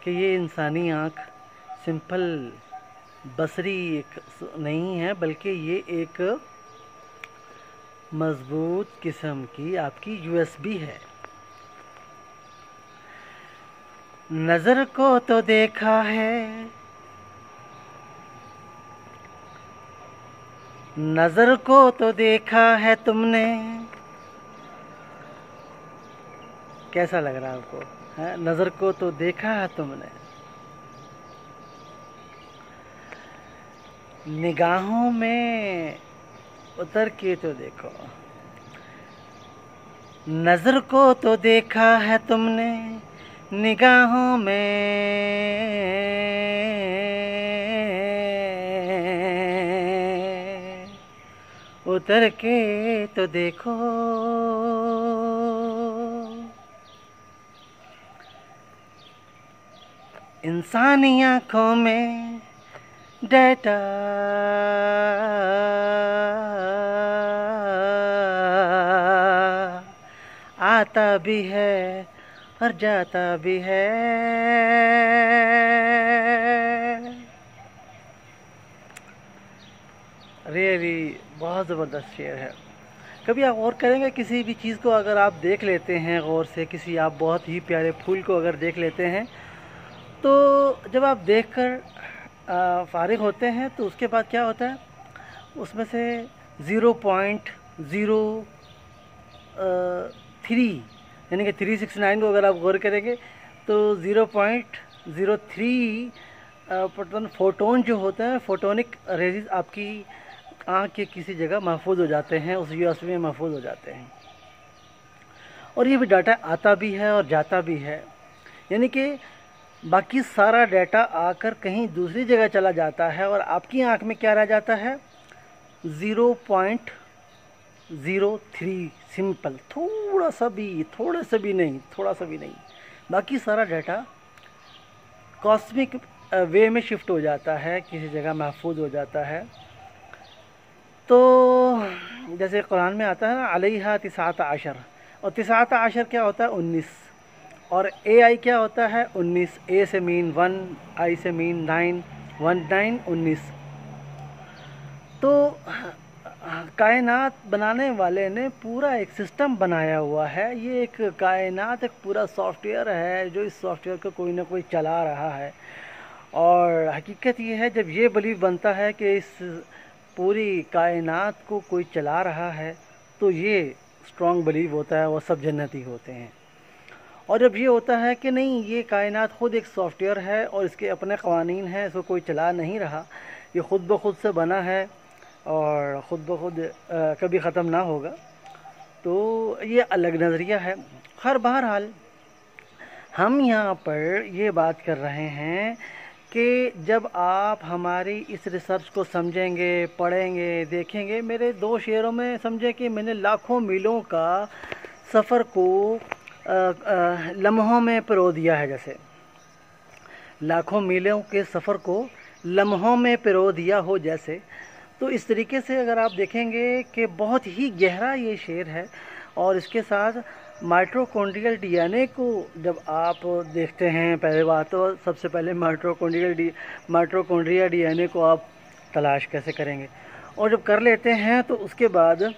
کہ ये इंसानी आँख सिंपल बसरी एक नहीं है, बल्कि ये एक मजबूत किस्म की आपकी यूएसबी है। नज़र को तो देखा है, नज़र को तो देखा है तुमने। कैसा लग रहा है आपको? है नज़र को तो देखा है तुमने, निगाहों में उतर के तो देखो। नज़र को तो देखा है तुमने, निगाहों में उतर के तो देखो। इंसानी आँखों में डेटा आता भी है और जाता भी है। रियली बहुत ज़बरदस्त शेर है। कभी आप गौर करेंगे किसी भी चीज़ को अगर आप देख लेते हैं गौर से, किसी आप बहुत ही प्यारे फूल को अगर देख लेते हैं, तो जब आप देखकर फारिग होते हैं तो उसके बाद क्या होता है, उसमें से 0.03 यानी कि 369 को अगर आप गौर करेंगे तो 0.03 फोटोन जो होता है, फोटोनिक रेज़ आपकी आँख के किसी जगह महफूज हो जाते हैं, उस यूएसबी में महफूज हो जाते हैं। और ये भी डाटा आता भी है और जाता भी है, यानी कि बाकी सारा डाटा आकर कहीं दूसरी जगह चला जाता है और आपकी आँख में क्या रह जाता है, 0.03 सिंपल, थोड़ा सा भी नहीं, बाकी सारा डाटा कॉस्मिक वे में शिफ्ट हो जाता है, किसी जगह महफूज हो जाता है। तो जैसे कुरान में आता है ना, अलैहा तिसात आशर, और तिसात आशर क्या होता है, 19, और AI क्या होता है, 19। A से मीन 1, I से मीन 9, 19 19। तो कायनात बनाने वाले ने पूरा एक सिस्टम बनाया हुआ है। ये एक कायनात एक पूरा सॉफ्टवेयर है जो इस सॉफ्टवेयर को कोई ना कोई चला रहा है। और हकीकत ये है, जब ये बिलीव बनता है कि इस पूरी कायनात को कोई चला रहा है, तो ये स्ट्रॉन्ग बिलीव होता है, वो सब जन्नती होते हैं। और जब ये होता है कि नहीं, ये कायनात ख़ुद एक सॉफ्टवेयर है और इसके अपने क़वानीन हैं, इसको कोई चला नहीं रहा, ये ख़ुद ब खुद से बना है और ख़ुद ब खुद कभी ख़त्म ना होगा, तो ये अलग नज़रिया है। बहरहाल हम यहाँ पर ये बात कर रहे हैं कि जब आप हमारी इस रिसर्च को समझेंगे, पढ़ेंगे, देखेंगे, मेरे 2 शेरों में समझे कि मैंने लाखों मीलों का सफ़र को लम्हों में पिरो दिया है। जैसे लाखों मीलों के सफ़र को लम्हों में पिरो दिया हो जैसे, तो इस तरीके से अगर आप देखेंगे कि बहुत ही गहरा ये शेर है। और इसके साथ माइटोकॉन्ड्रियल DNA को जब आप देखते हैं, पहले बात तो सबसे पहले माइटोकॉन्ड्रिया DNA को आप तलाश कैसे करेंगे, और जब कर लेते हैं तो उसके बाद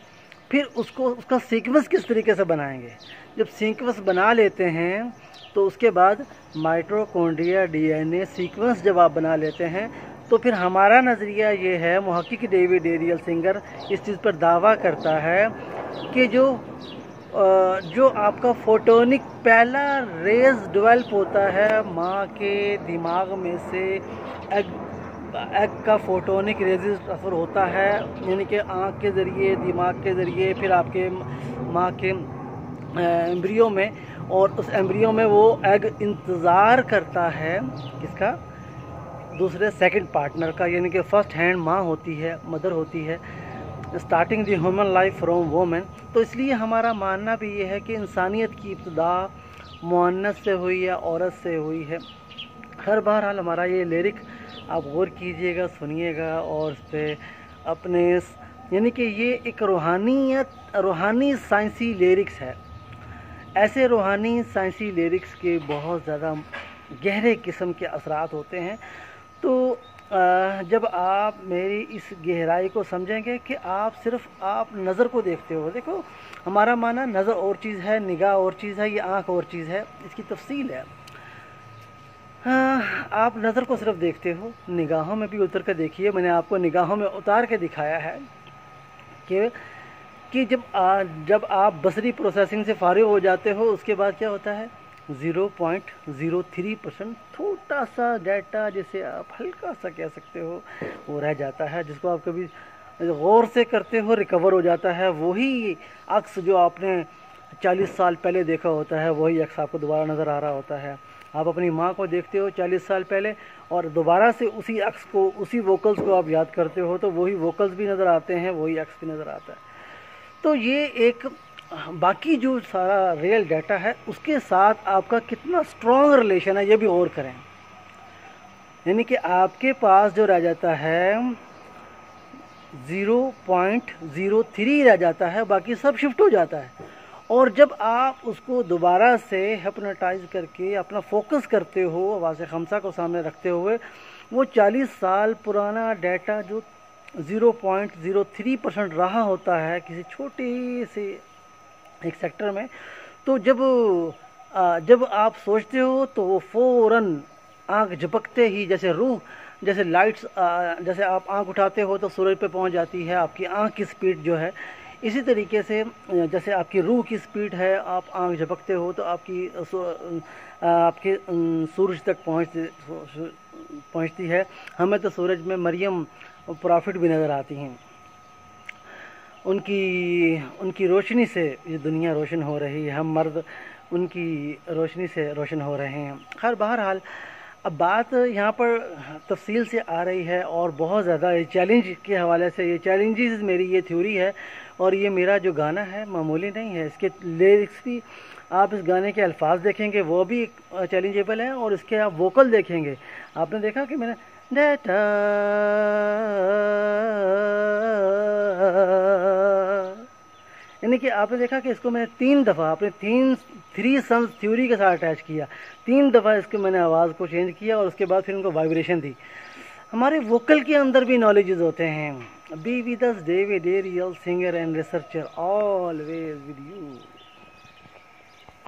फिर उसका सीक्वेंस किस तरीके से बनाएंगे। जब सीक्वेंस बना लेते हैं तो उसके बाद माइटोकॉन्ड्रिया DNA सीक्वेंस जब आप बना लेते हैं, तो फिर हमारा नज़रिया ये है, मुहक्किक डेविड एरियल सिंगर इस चीज़ पर दावा करता है कि जो आपका फोटोनिक पहला रेज डेवलप होता है माँ के दिमाग में से, एग का फोटोनिक रेज़ ट्रांसफ़र होता है, यानी कि आँख के ज़रिए, दिमाग के ज़रिए, फिर आपके माँ के एम्ब्रियो में, और उस एम्ब्रियो में वो एग इंतज़ार करता है किसका, दूसरे सेकंड पार्टनर का, यानी कि फ़र्स्ट हैंड माँ होती है, मदर होती है, starting the human life from women. तो इसलिए हमारा मानना भी ये है कि इंसानियत की इब्तिदा मुअन्नस से हुई या औरत से हुई है। बहरहाल हमारा ये लिरिक आप गौर कीजिएगा, सुनिएगा, और इस पर अपने, यानी कि ये एक रूहानी साइंसी लिरिक्स है। ऐसे रूहानी साइंसी लिरिक्स के बहुत ज़्यादा گہرے قسم کے اثرات ہوتے ہیں۔ تو جب آپ میری اس گہرائی کو سمجھیں گے کہ آپ نظر کو دیکھتے ہو، دیکھو ہمارا معنی نظر اور چیز ہے، نگاہ اور چیز ہے، یہ آنکھ اور چیز ہے، اس کی تفصیل ہے۔ آپ نظر کو صرف دیکھتے ہو، نگاہوں میں بھی اتر کے دیکھیے، میں نے آپ کو نگاہوں میں اتار کے دکھایا ہے کہ جب آپ بصری پروسیسنگ سے فارغ ہو جاتے ہو، اس کے بعد کیا ہوتا ہے 0.03% چھوٹا سا ڈیٹا جسے آپ ہلکا سا کہہ سکتے ہو وہ رہ جاتا ہے، جس کو آپ کبھی غور سے کرتے ہو ریکور ہو جاتا ہے۔ وہی عکس جو آپ نے 40 سال پہلے دیکھا ہوتا ہے، وہی عکس آپ کو دوبارہ نظر آ رہا ہوتا ہے۔ آپ اپنی ماں کو دیکھتے ہو 40 سال پہلے اور دوبارہ سے اسی عکس کو، اسی ووکلز کو آپ یاد کرتے ہو تو وہی ووکلز بھی نظر آتے ہیں، وہی عکس بھی نظر آتا ہے۔ تو یہ ایک باقی جو سارا ریئل ڈیٹا ہے اس کے ساتھ آپ کا کتنا اسٹرانگ ریلیشن ہے، یہ بھی غور کریں۔ یعنی کہ آپ کے پاس جو رہ جاتا ہے 0.03 رہ جاتا ہے، باقی سب شفٹ ہو جاتا ہے۔ اور جب آپ اس کو دوبارہ سے ہپنوٹائز کر کے اپنا فوکس کرتے ہو آواز خمسہ کو سامنے رکھتے ہوئے، وہ 40 سال پرانا ڈیٹا جو 0.03% رہا ہوتا ہے کسی چھوٹے سے ایک سیکٹر میں، تو جب آپ سوچتے ہو تو وہ فوراً آنکھ جھپکتے ہی جیسے لائٹس، جیسے آپ آنکھ اٹھاتے ہو تو سورج پہ پہنچ جاتی ہے آپ کی آنکھ کی سپیڈ جو ہے، اسی طریقے سے جیسے آپ کی روح کی سپیڈ ہے، آپ آنکھ جھپکتے ہو تو آپ کے سورج تک پہنچتی ہے۔ ہمیں تو سورج میں مریم پرافٹ بھی نظر آتی ہیں، ان کی روشنی سے یہ دنیا روشن ہو رہی ہے، ہم مرد ان کی روشنی سے روشن ہو رہے ہیں۔ خیر بہرحال اب بات یہاں پر تفصیل سے آ رہی ہے اور بہت زیادہ چیلنج کے حوالے سے، یہ چیلنجز میری یہ تھیوری ہے اور یہ میرا جو گانا ہے معمولی نہیں ہے، اس کے لیرکس بھی آپ اس گانے کے الفاظ دیکھیں گے وہ بھی چیلنجیبل ہیں، اور اس کے آپ ووکل دیکھیں گے۔ آپ نے دیکھا کہ میں نے ڈیٹا یعنی کہ آپ نے دیکھا کہ اس کو میں نے 3 دفعہ اپنے 3 سنس تھیوری کے ساتھ اٹیچ کیا، 3 دفعہ اس کو میں نے آواز کو چینج کیا اور اس کے بعد پھر ان کو وائبریشن دی۔ ہمارے ووکل کے اندر بھی نالجز ہوتے ہیں۔ Be with us David Ariel singer and researcher always with you.